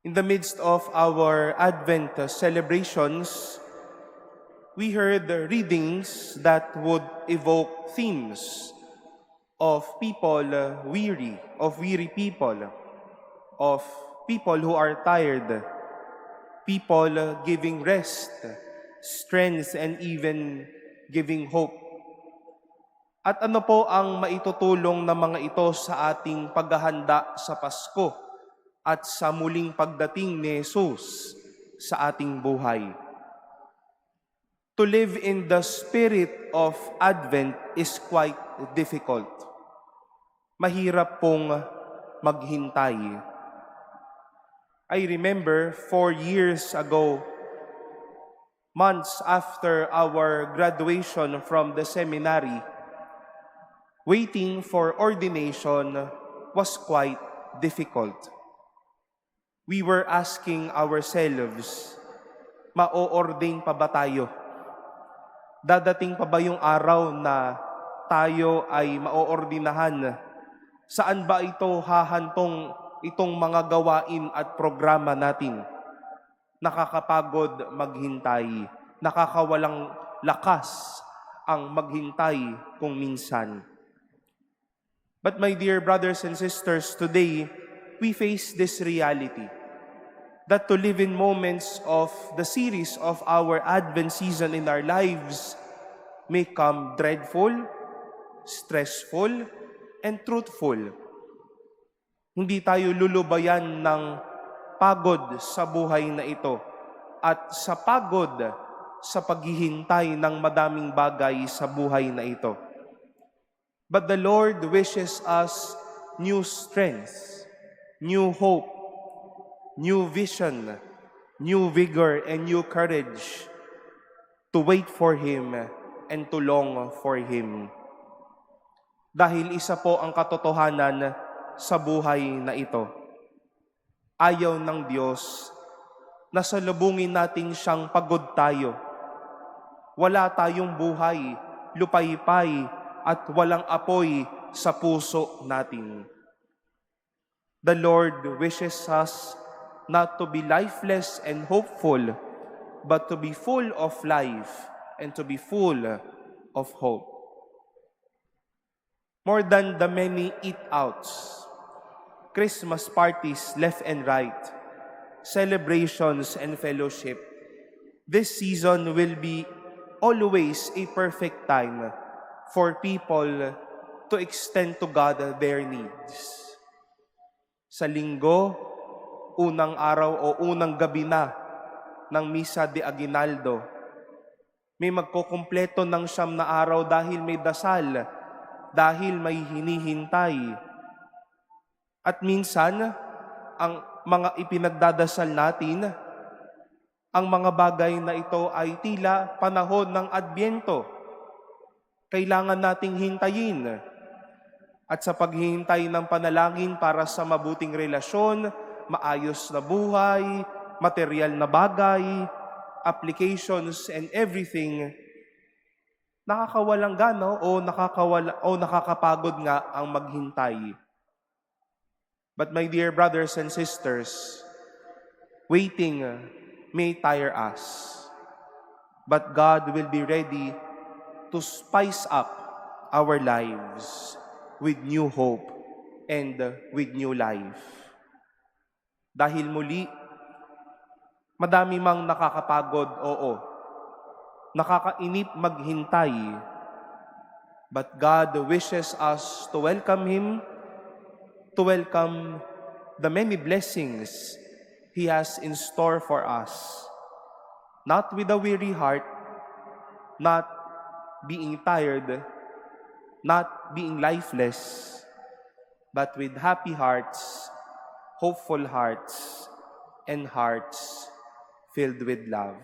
In the midst of our Advent celebrations, we heard the readings that would evoke themes of people weary people, of people who are tired, people giving rest, strength, and even giving hope. At ano po ang maitutulong ng mga ito sa ating paghahanda sa Pasko at sa muling pagdating ni Jesus sa ating buhay? To live in the spirit of Advent is quite difficult. Mahirap pong maghintay. I remember 4 years ago, months after our graduation from the seminary, waiting for ordination was quite difficult. We were asking ourselves, ma-o-ordain pa ba tayo? Dadating pa ba yung araw na tayo ay ma-oordinahan? Saan ba ito hahantong itong mga gawain at programa natin? Nakakapagod maghintay, nakakawalang lakas ang maghintay kung minsan. But my dear brothers and sisters, today we face this reality that to live in moments of the series of our Advent season in our lives may come dreadful, stressful, and truthful. Hindi tayo lulubayan ng pagod sa buhay na ito at sa pagod sa paghihintay ng madaming bagay sa buhay na ito. But the Lord wishes us new strength, new hope, new vision, new vigor, and new courage to wait for Him and to long for Him. Dahil isa po ang katotohanan sa buhay na ito. Ayaw ng Diyos na salubungin natin siyang pagod tayo. Wala tayong buhay, lupaypay, at walang apoy sa puso natin. The Lord wishes us not to be lifeless and hopeful, but to be full of life and to be full of hope. More than the many eat-outs, Christmas parties left and right, celebrations and fellowship, this season will be always a perfect time for people to extend to God their needs. Sa linggo, unang araw o unang gabi na ng Misa de Aguinaldo, may magkukumpleto ng 9 na araw dahil may dasal, dahil may hinihintay. At minsan, ang mga ipinagdadasal natin, ang mga bagay na ito ay tila panahon ng Adbyento. Kailangan nating hintayin. At sa paghihintay ng panalangin para sa mabuting relasyon, maayos na buhay, material na bagay, applications and everything, nakakawalang gana o nakakapagod nga ang maghintay. But my dear brothers and sisters, waiting may tire us. But God will be ready to spice up our lives with new hope and with new life. Dahil muli, madami mang nakakapagod, oo. Nakakainip maghintay. But God wishes us to welcome Him, to welcome the many blessings He has in store for us. Not with a weary heart, not being tired, not being lifeless, but with happy hearts, hopeful hearts, and hearts filled with love.